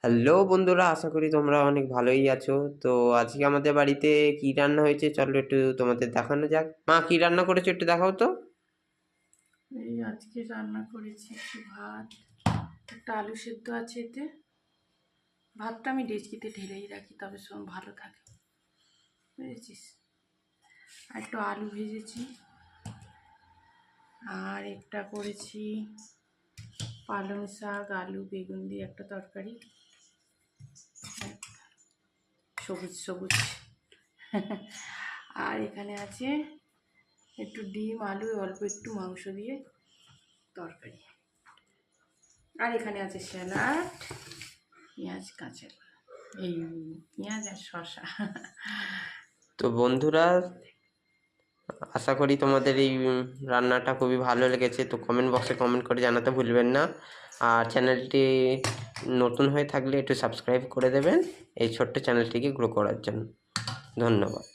Hello বন্ধুরা, আশা করি তোমরা অনেক ভালোই আছো। তো আজকে আমাদের বাড়িতে কি রান্না হয়েছে চলো একটু তোমাদের দেখানো যাক। মা, কি রান্না করেছো একটু দেখাও তো। এই আজকে রান্না করেছি একটু ভাত, একটা আলু সেদ্ধ আছে এতে। ভাতটা আমি ডেচকিতে ঢেলেই রাখি, তবে সব ভালো থাকে, বুঝেছিস। আর একটু আলু ভেজেছি, আর একটা করেছি পালং শাক আলু বেগুন দিয়ে একটা তরকারি, সবুজ সবুজ। আর এখানে আছে একটু ডিম আলু অল্প একটু মাংস দিয়ে তরকারি। আর এখানে আছে স্যালাড, পেঁয়াজ কাঁচা, এই পেঁয়াজ আর শসা। তো বন্ধুরা, আশা করি তোমাদের এই রান্নাটা খুবই ভালো লেগেছে। তো কমেন্ট বক্সে কমেন্ট করে জানাতে ভুলবেন না। আর চ্যানেলটি নতুন হয়ে থাকলে একটু সাবস্ক্রাইব করে দেবেন এই ছোট্ট চ্যানেলটিকে গ্রো করার জন্য। ধন্যবাদ।